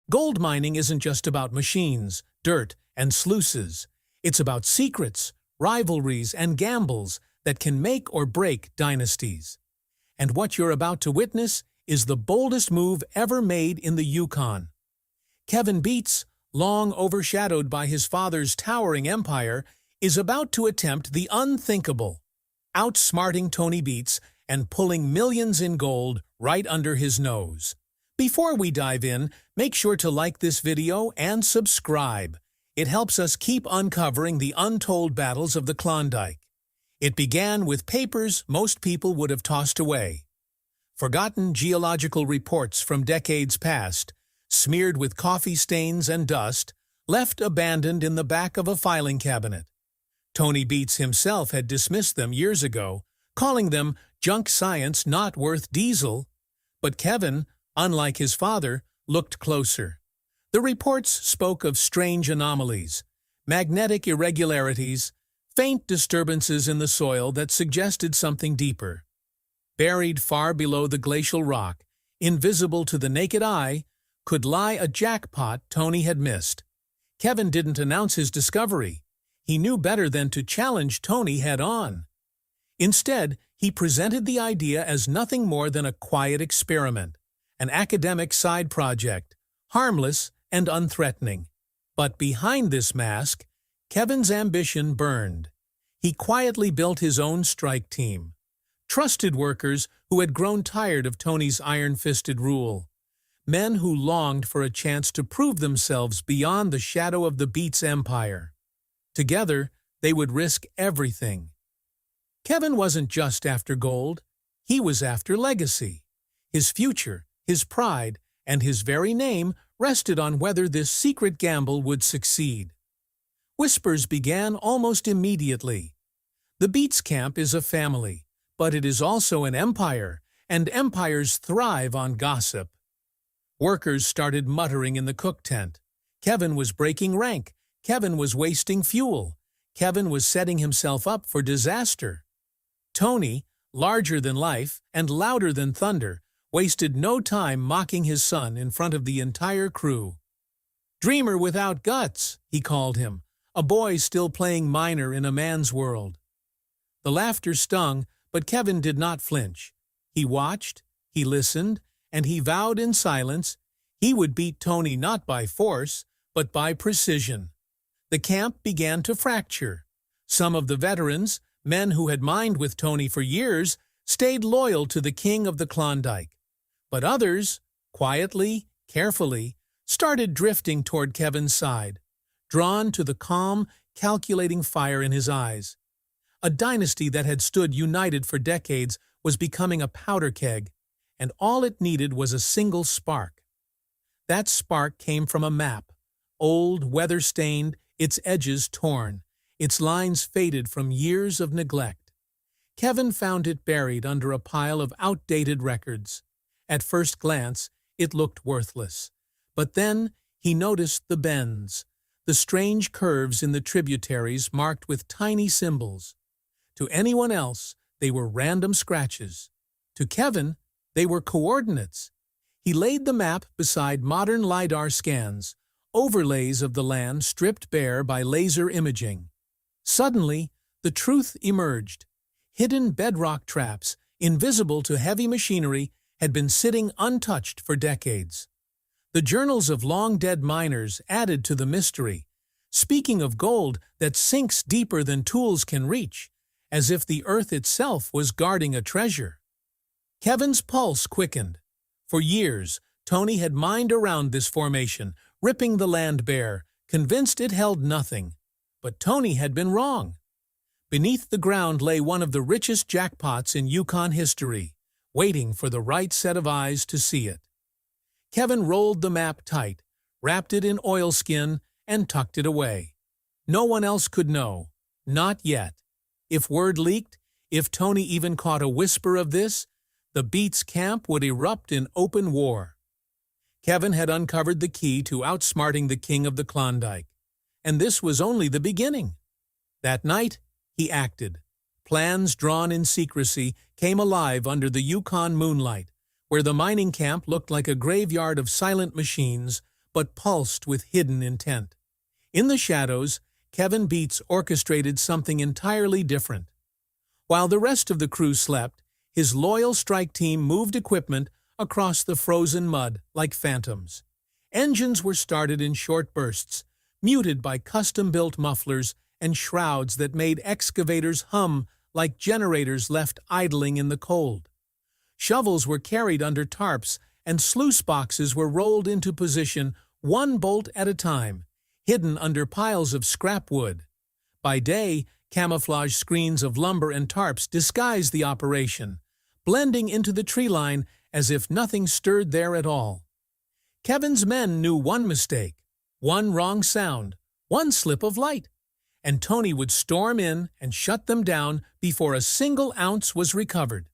Gold mining isn't just about machines, dirt, and sluices. It's about secrets, rivalries, and gambles that can make or break dynasties. And what you're about to witness is the boldest move ever made in the Yukon. Kevin Beets, long overshadowed by his father's towering empire, is about to attempt the unthinkable, outsmarting Tony Beets and pulling millions in gold right under his nose. Before we dive in, make sure to like this video and subscribe. It helps us keep uncovering the untold battles of the Klondike. It began with papers most people would have tossed away. Forgotten geological reports from decades past, smeared with coffee stains and dust, left abandoned in the back of a filing cabinet. Tony Beets himself had dismissed them years ago, calling them junk science not worth diesel. But Kevin, unlike his father, looked closer. The reports spoke of strange anomalies, magnetic irregularities, faint disturbances in the soil that suggested something deeper. Buried far below the glacial rock, invisible to the naked eye, could lie a jackpot Tony had missed. Kevin didn't announce his discovery. He knew better than to challenge Tony head-on. Instead, he presented the idea as nothing more than a quiet experiment, an academic side project, harmless and unthreatening. But behind this mask, Kevin's ambition burned. He quietly built his own strike team. Trusted workers who had grown tired of Tony's iron-fisted rule. Men who longed for a chance to prove themselves beyond the shadow of the Beets empire. Together, they would risk everything. Kevin wasn't just after gold. He was after legacy. His future, his pride, and his very name rested on whether this secret gamble would succeed. Whispers began almost immediately. The Beets camp is a family, but it is also an empire, and empires thrive on gossip. Workers started muttering in the cook tent. Kevin was breaking rank. Kevin was wasting fuel. Kevin was setting himself up for disaster. Tony, larger than life and louder than thunder, wasted no time mocking his son in front of the entire crew. "Dreamer without guts," he called him, a boy still playing minor in a man's world. The laughter stung, but Kevin did not flinch. He watched, he listened, and he vowed in silence he would beat Tony not by force, but by precision. The camp began to fracture. Some of the veterans, men who had mined with Tony for years, stayed loyal to the king of the Klondike. But others, quietly, carefully, started drifting toward Kevin's side, drawn to the calm, calculating fire in his eyes. A dynasty that had stood united for decades was becoming a powder keg, and all it needed was a single spark. That spark came from a map, old, weather-stained, its edges torn, its lines faded from years of neglect. Kevin found it buried under a pile of outdated records. At first glance, it looked worthless. But then he noticed the bends, the strange curves in the tributaries marked with tiny symbols. To anyone else, they were random scratches. To Kevin, they were coordinates. He laid the map beside modern LiDAR scans, overlays of the land stripped bare by laser imaging. Suddenly, the truth emerged. Hidden bedrock traps, invisible to heavy machinery, had been sitting untouched for decades. The journals of long-dead miners added to the mystery, speaking of gold that sinks deeper than tools can reach, as if the earth itself was guarding a treasure. Kevin's pulse quickened. For years, Tony had mined around this formation, ripping the land bare, convinced it held nothing. But Tony had been wrong. Beneath the ground lay one of the richest jackpots in Yukon history, waiting for the right set of eyes to see it. Kevin rolled the map tight, wrapped it in oilskin, and tucked it away. No one else could know. Not yet. If word leaked, if Tony even caught a whisper of this, the Beets camp would erupt in open war. Kevin had uncovered the key to outsmarting the king of the Klondike. And this was only the beginning. That night, he acted. Plans drawn in secrecy came alive under the Yukon moonlight, where the mining camp looked like a graveyard of silent machines, but pulsed with hidden intent. In the shadows, Kevin Beets orchestrated something entirely different. While the rest of the crew slept, his loyal strike team moved equipment across the frozen mud like phantoms. Engines were started in short bursts, muted by custom-built mufflers and shrouds that made excavators hum like generators left idling in the cold. Shovels were carried under tarps, and sluice boxes were rolled into position one bolt at a time, hidden under piles of scrap wood. By day, camouflage screens of lumber and tarps disguised the operation, blending into the tree line as if nothing stirred there at all. Kevin's men knew one mistake, one wrong sound, one slip of light, and Tony would storm in and shut them down before a single ounce was recovered.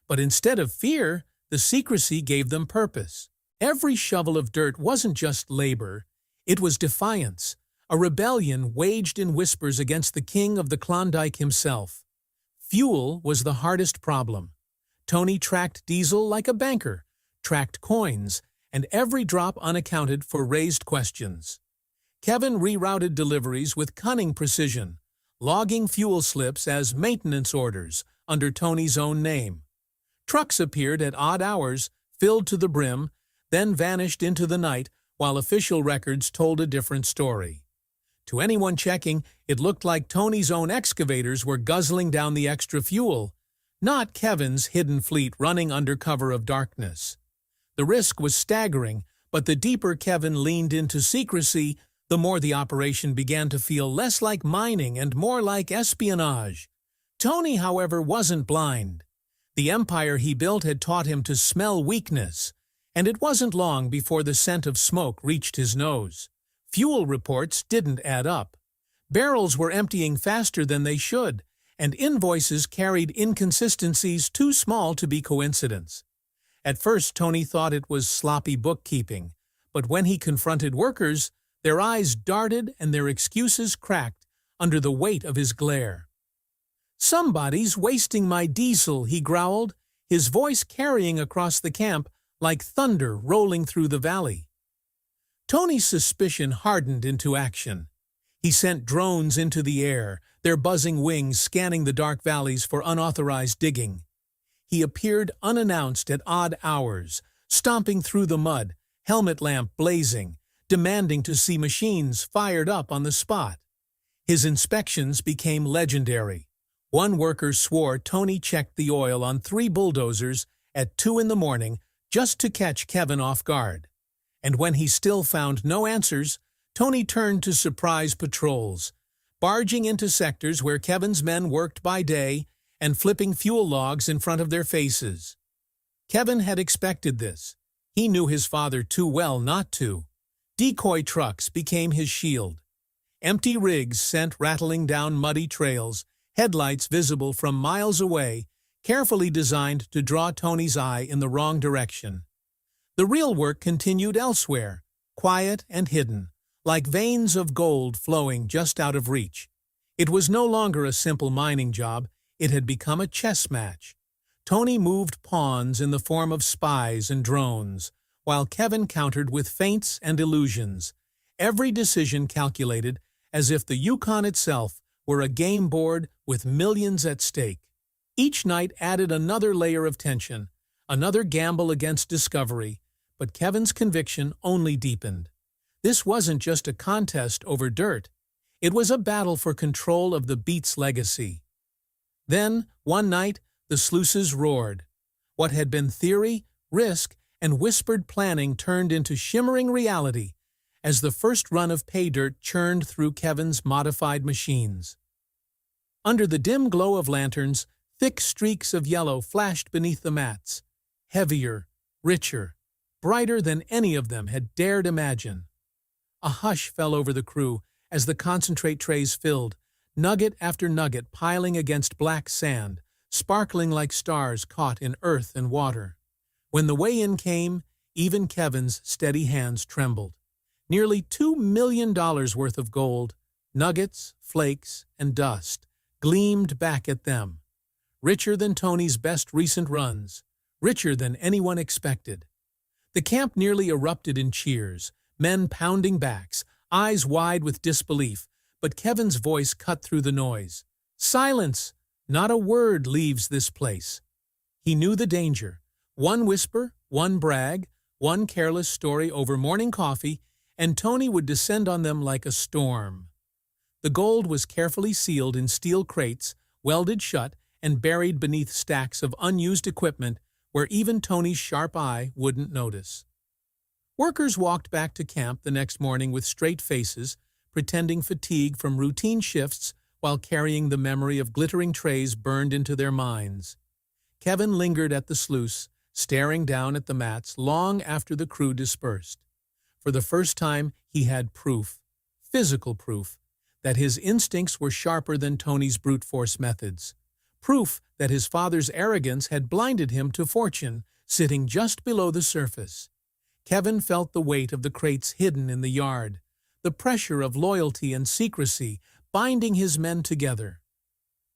But instead of fear, the secrecy gave them purpose. Every shovel of dirt wasn't just labor, it was defiance, a rebellion waged in whispers against the king of the Klondike himself. Fuel was the hardest problem. Tony tracked diesel like a banker, tracked coins, and every drop unaccounted for raised questions. Kevin rerouted deliveries with cunning precision, logging fuel slips as maintenance orders under Tony's own name. Trucks appeared at odd hours, filled to the brim, then vanished into the night while official records told a different story. To anyone checking, it looked like Tony's own excavators were guzzling down the extra fuel, not Kevin's hidden fleet running under cover of darkness. The risk was staggering, but the deeper Kevin leaned into secrecy, the more the operation began to feel less like mining and more like espionage. Tony, however, wasn't blind. The empire he built had taught him to smell weakness, and it wasn't long before the scent of smoke reached his nose. Fuel reports didn't add up. Barrels were emptying faster than they should, and invoices carried inconsistencies too small to be coincidence. At first, Tony thought it was sloppy bookkeeping, but when he confronted workers, their eyes darted and their excuses cracked under the weight of his glare. "Somebody's wasting my diesel," he growled, his voice carrying across the camp like thunder rolling through the valley. Tony's suspicion hardened into action. He sent drones into the air, their buzzing wings scanning the dark valleys for unauthorized digging. He appeared unannounced at odd hours, stomping through the mud, helmet lamp blazing, demanding to see machines fired up on the spot. His inspections became legendary. One worker swore Tony checked the oil on 3 bulldozers at 2 in the morning just to catch Kevin off guard. And when he still found no answers, Tony turned to surprise patrols, barging into sectors where Kevin's men worked by day and flipping fuel logs in front of their faces. Kevin had expected this. He knew his father too well not to. Decoy trucks became his shield. Empty rigs sent rattling down muddy trails, headlights visible from miles away, carefully designed to draw Tony's eye in the wrong direction. The real work continued elsewhere, quiet and hidden, like veins of gold flowing just out of reach. It was no longer a simple mining job, it had become a chess match. Tony moved pawns in the form of spies and drones, while Kevin countered with feints and illusions, every decision calculated as if the Yukon itself were a game board with millions at stake. Each night added another layer of tension, another gamble against discovery, but Kevin's conviction only deepened. This wasn't just a contest over dirt. It was a battle for control of the Beets legacy. Then, one night, the sluices roared. What had been theory, risk, and whispered planning turned into shimmering reality as the first run of pay dirt churned through Kevin's modified machines. Under the dim glow of lanterns, thick streaks of yellow flashed beneath the mats, heavier, richer, brighter than any of them had dared imagine. A hush fell over the crew as the concentrate trays filled, nugget after nugget piling against black sand, sparkling like stars caught in earth and water. When the weigh-in came, even Kevin's steady hands trembled. Nearly $2 million worth of gold, nuggets, flakes, and dust, gleamed back at them. Richer than Tony's best recent runs, richer than anyone expected. The camp nearly erupted in cheers, men pounding backs, eyes wide with disbelief, but Kevin's voice cut through the noise. "Silence! Not a word leaves this place." He knew the danger. One whisper, one brag, one careless story over morning coffee, and Tony would descend on them like a storm. The gold was carefully sealed in steel crates, welded shut, and buried beneath stacks of unused equipment where even Tony's sharp eye wouldn't notice. Workers walked back to camp the next morning with straight faces, pretending fatigue from routine shifts while carrying the memory of glittering trays burned into their minds. Kevin lingered at the sluice, staring down at the mats long after the crew dispersed. For the first time, he had proof, physical proof, that his instincts were sharper than Tony's brute force methods. Proof that his father's arrogance had blinded him to fortune, sitting just below the surface. Kevin felt the weight of the crates hidden in the yard, the pressure of loyalty and secrecy binding his men together.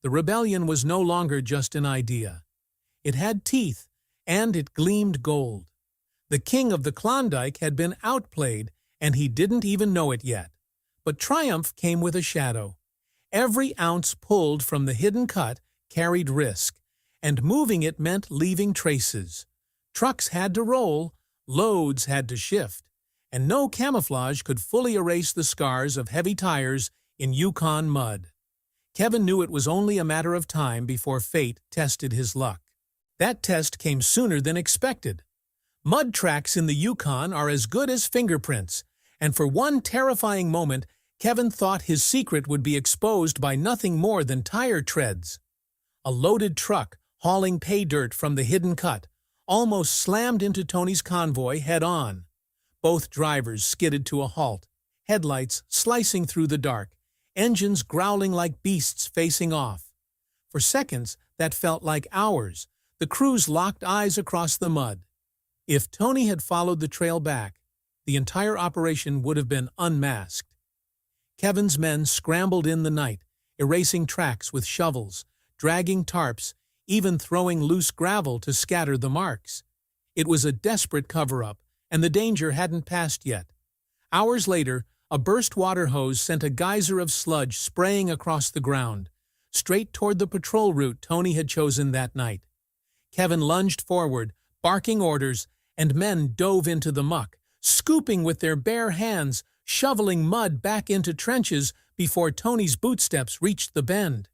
The rebellion was no longer just an idea. It had teeth, and it gleamed gold. The king of the Klondike had been outplayed, and he didn't even know it yet. But triumph came with a shadow. Every ounce pulled from the hidden cut carried risk, and moving it meant leaving traces. Trucks had to roll, loads had to shift, and no camouflage could fully erase the scars of heavy tires in Yukon mud. Kevin knew it was only a matter of time before fate tested his luck. That test came sooner than expected. Mud tracks in the Yukon are as good as fingerprints, and for one terrifying moment, Kevin thought his secret would be exposed by nothing more than tire treads. A loaded truck, hauling pay dirt from the hidden cut, almost slammed into Tony's convoy head-on. Both drivers skidded to a halt, headlights slicing through the dark, engines growling like beasts facing off. For seconds, that felt like hours. The crews locked eyes across the mud. If Tony had followed the trail back, the entire operation would have been unmasked. Kevin's men scrambled in the night, erasing tracks with shovels, dragging tarps, even throwing loose gravel to scatter the marks. It was a desperate cover-up, and the danger hadn't passed yet. Hours later, a burst water hose sent a geyser of sludge spraying across the ground, straight toward the patrol route Tony had chosen that night. Kevin lunged forward, barking orders, and men dove into the muck, scooping with their bare hands, shoveling mud back into trenches before Tony's bootsteps reached the bend.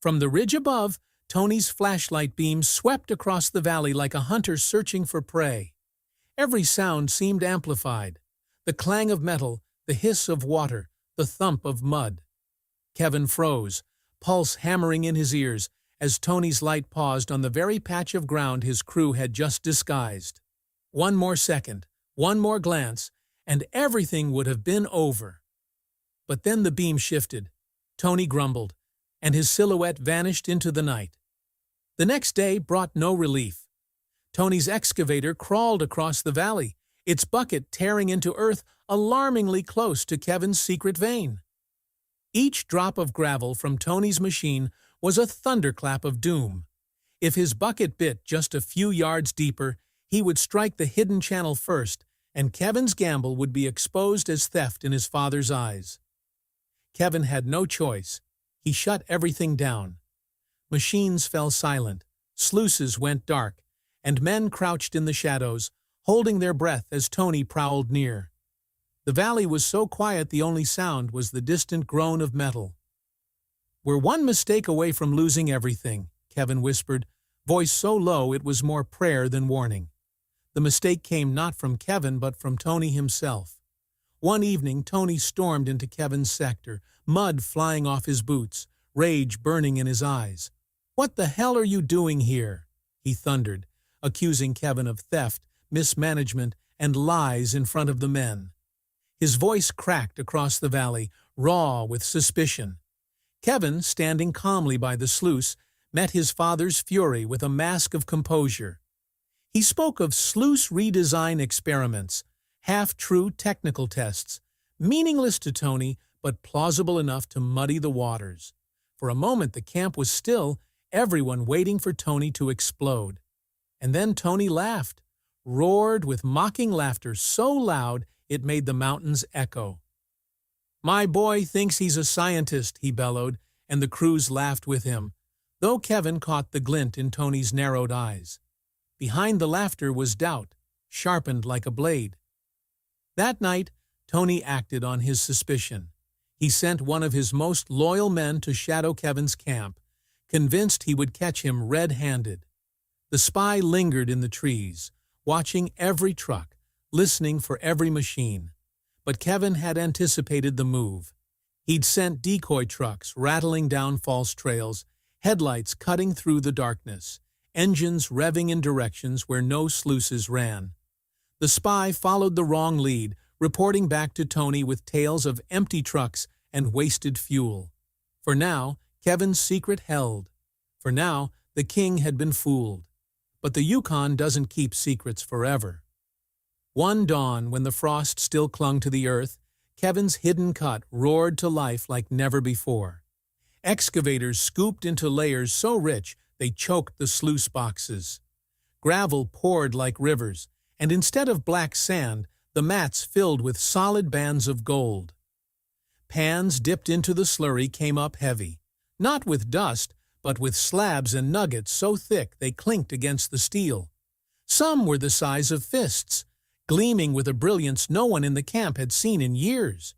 From the ridge above, Tony's flashlight beams swept across the valley like a hunter searching for prey. Every sound seemed amplified. The clang of metal, the hiss of water, the thump of mud. Kevin froze, pulse hammering in his ears, as Tony's light paused on the very patch of ground his crew had just disguised. One more second, one more glance, and everything would have been over. But then the beam shifted. Tony grumbled, and his silhouette vanished into the night. The next day brought no relief. Tony's excavator crawled across the valley, its bucket tearing into earth alarmingly close to Kevin's secret vein. Each drop of gravel from Tony's machine was a thunderclap of doom. If his bucket bit just a few yards deeper, he would strike the hidden channel first, and Kevin's gamble would be exposed as theft in his father's eyes. Kevin had no choice. He shut everything down. Machines fell silent, sluices went dark, and men crouched in the shadows, holding their breath as Tony prowled near. The valley was so quiet the only sound was the distant groan of metal. "We're one mistake away from losing everything," Kevin whispered, voice so low it was more prayer than warning. The mistake came not from Kevin but from Tony himself. One evening, Tony stormed into Kevin's sector, mud flying off his boots, rage burning in his eyes. "What the hell are you doing here?" he thundered, accusing Kevin of theft, mismanagement, and lies in front of the men. His voice cracked across the valley, raw with suspicion. Kevin, standing calmly by the sluice, met his father's fury with a mask of composure. He spoke of sluice redesign experiments, half-true technical tests, meaningless to Tony but plausible enough to muddy the waters. For a moment the camp was still, everyone waiting for Tony to explode. And then Tony laughed, roared with mocking laughter so loud it made the mountains echo. "My boy thinks he's a scientist," he bellowed, and the crews laughed with him, though Kevin caught the glint in Tony's narrowed eyes. Behind the laughter was doubt, sharpened like a blade. That night, Tony acted on his suspicion. He sent one of his most loyal men to shadow Kevin's camp, convinced he would catch him red-handed. The spy lingered in the trees, watching every truck, listening for every machine. But Kevin had anticipated the move. He'd sent decoy trucks rattling down false trails, headlights cutting through the darkness, engines revving in directions where no sluices ran. The spy followed the wrong lead, reporting back to Tony with tales of empty trucks and wasted fuel. For now, Kevin's secret held. For now, the king had been fooled. But the Yukon doesn't keep secrets forever. One dawn, when the frost still clung to the earth, Kevin's hidden cut roared to life like never before. Excavators scooped into layers so rich they choked the sluice boxes. Gravel poured like rivers, and instead of black sand, the mats filled with solid bands of gold. Pans dipped into the slurry came up heavy, not with dust, but with slabs and nuggets so thick they clinked against the steel. Some were the size of fists, gleaming with a brilliance no one in the camp had seen in years.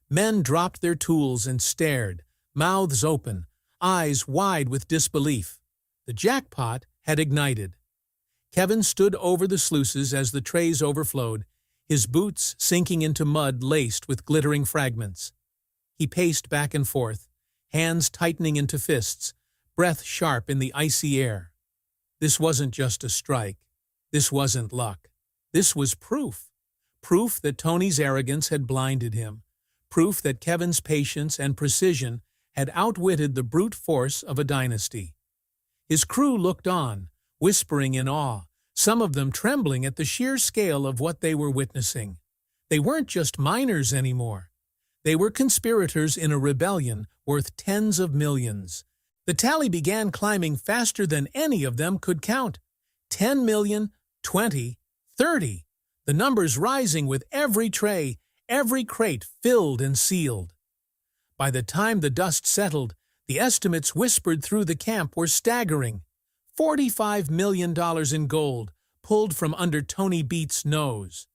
Men dropped their tools and stared, mouths open, eyes wide with disbelief. The jackpot had ignited. Kevin stood over the sluices as the trays overflowed, his boots sinking into mud laced with glittering fragments. He paced back and forth, hands tightening into fists, breath sharp in the icy air. This wasn't just a strike. This wasn't luck. This was proof. Proof that Tony's arrogance had blinded him. Proof that Kevin's patience and precision had outwitted the brute force of a dynasty. His crew looked on, whispering in awe, some of them trembling at the sheer scale of what they were witnessing. They weren't just miners anymore. They were conspirators in a rebellion worth tens of millions. The tally began climbing faster than any of them could count. 10 million, 20, 30. The numbers rising with every tray, every crate filled and sealed. By the time the dust settled, the estimates whispered through the camp were staggering. $45 million in gold, pulled from under Tony Beets' nose.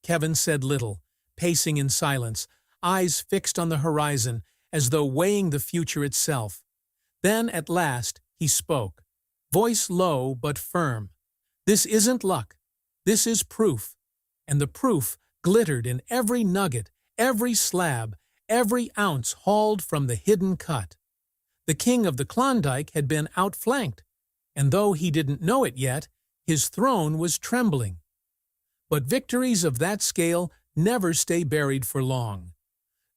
Kevin said little, pacing in silence, eyes fixed on the horizon, as though weighing the future itself. Then, at last, he spoke, voice low but firm. "This isn't luck. This is proof." And the proof glittered in every nugget, every slab, every ounce hauled from the hidden cut. The king of the Klondike had been outflanked, and though he didn't know it yet, his throne was trembling. But victories of that scale never stay buried for long.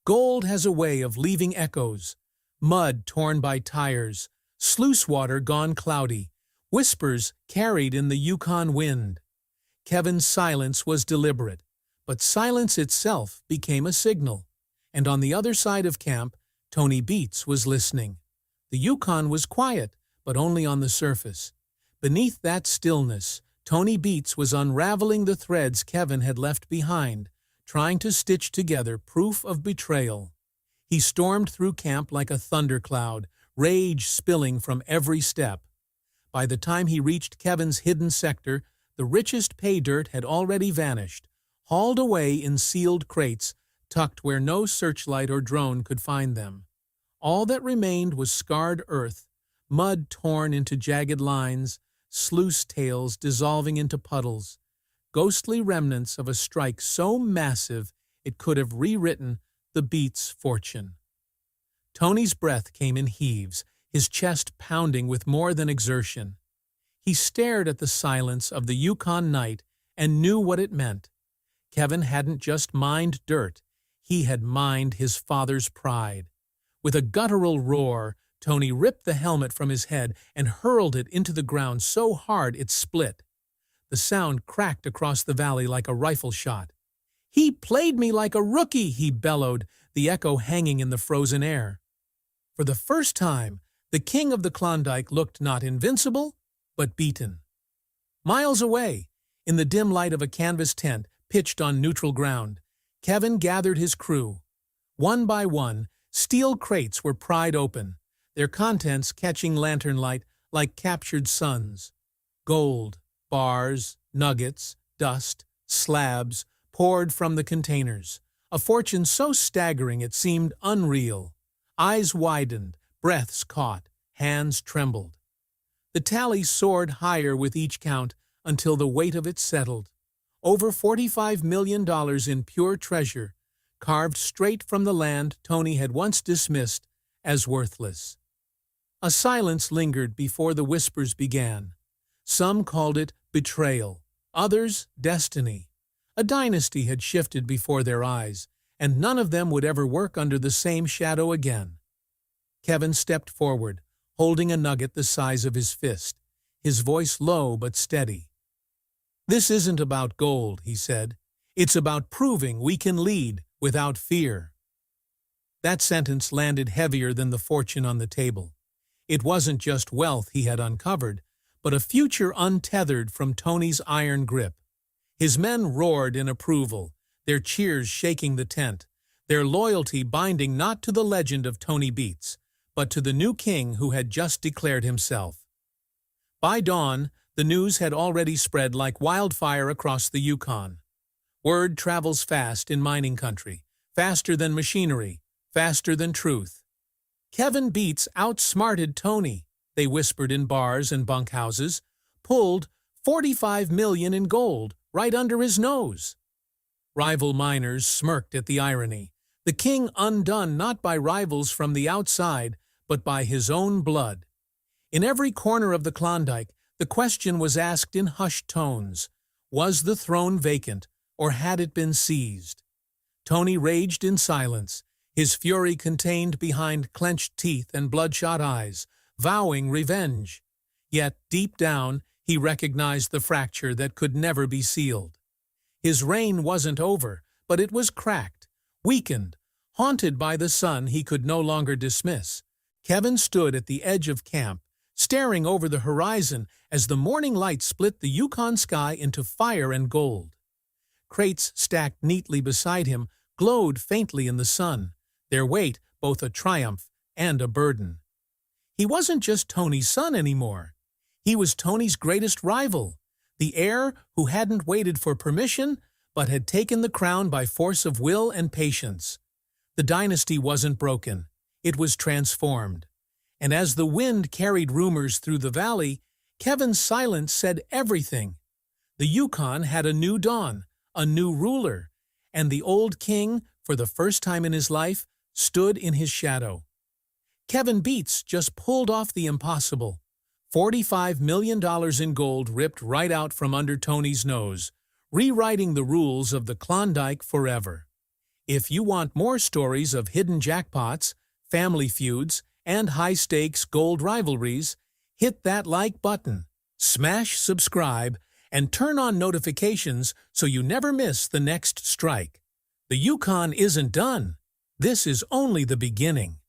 Gold has a way of leaving echoes, mud torn by tires, sluice water gone cloudy, whispers carried in the Yukon wind. Kevin's silence was deliberate, but silence itself became a signal. And on the other side of camp, Tony Beets was listening. The Yukon was quiet, but only on the surface. Beneath that stillness, Tony Beets was unraveling the threads Kevin had left behind, trying to stitch together proof of betrayal. He stormed through camp like a thundercloud, rage spilling from every step. By the time he reached Kevin's hidden sector, the richest pay dirt had already vanished, hauled away in sealed crates, tucked where no searchlight or drone could find them. All that remained was scarred earth, mud torn into jagged lines, sluice tails dissolving into puddles, ghostly remnants of a strike so massive it could have rewritten the Beets' fortune. Tony's breath came in heaves, his chest pounding with more than exertion. He stared at the silence of the Yukon night and knew what it meant. Kevin hadn't just mined dirt, he had mined his father's pride. With a guttural roar, Tony ripped the helmet from his head and hurled it into the ground so hard it split. The sound cracked across the valley like a rifle shot. "He played me like a rookie," he bellowed, the echo hanging in the frozen air. For the first time, the king of the Klondike looked not invincible, but beaten. Miles away, in the dim light of a canvas tent, pitched on neutral ground, Kevin gathered his crew. One by one, steel crates were pried open, their contents catching lantern light like captured suns. Gold, bars, nuggets, dust, slabs poured from the containers, a fortune so staggering it seemed unreal. Eyes widened, breaths caught, hands trembled. The tally soared higher with each count until the weight of it settled. Over $45 million in pure treasure, carved straight from the land Tony had once dismissed as worthless. A silence lingered before the whispers began. Some called it betrayal, others destiny. A dynasty had shifted before their eyes, and none of them would ever work under the same shadow again. Kevin stepped forward, holding a nugget the size of his fist, his voice low but steady. "This isn't about gold," he said. "It's about proving we can lead without fear." That sentence landed heavier than the fortune on the table. It wasn't just wealth he had uncovered, but a future untethered from Tony's iron grip. His men roared in approval, their cheers shaking the tent, their loyalty binding not to the legend of Tony Beets, but to the new king who had just declared himself. By dawn, the news had already spread like wildfire across the Yukon. Word travels fast in mining country, faster than machinery, faster than truth. "Kevin Beets outsmarted Tony," they whispered in bars and bunkhouses, "pulled $45 million in gold right under his nose." Rival miners smirked at the irony, the king undone not by rivals from the outside, but by his own blood. In every corner of the Klondike, the question was asked in hushed tones: was the throne vacant, or had it been seized? Tony raged in silence, his fury contained behind clenched teeth and bloodshot eyes, vowing revenge. Yet, deep down, he recognized the fracture that could never be sealed. His reign wasn't over, but it was cracked, weakened, haunted by the sun he could no longer dismiss. Kevin stood at the edge of camp, staring over the horizon as the morning light split the Yukon sky into fire and gold. Crates stacked neatly beside him glowed faintly in the sun, their weight both a triumph and a burden. He wasn't just Tony's son anymore. He was Tony's greatest rival, the heir who hadn't waited for permission but had taken the crown by force of will and patience. The dynasty wasn't broken. It was transformed. And as the wind carried rumors through the valley, Kevin's silence said everything. The Yukon had a new dawn, a new ruler, and the old king, for the first time in his life, stood in his shadow. Kevin Beets just pulled off the impossible. $45 million in gold ripped right out from under Tony's nose, rewriting the rules of the Klondike forever. If you want more stories of hidden jackpots, family feuds, and high-stakes gold rivalries, hit that like button, smash subscribe, and turn on notifications so you never miss the next strike. The Yukon isn't done. This is only the beginning.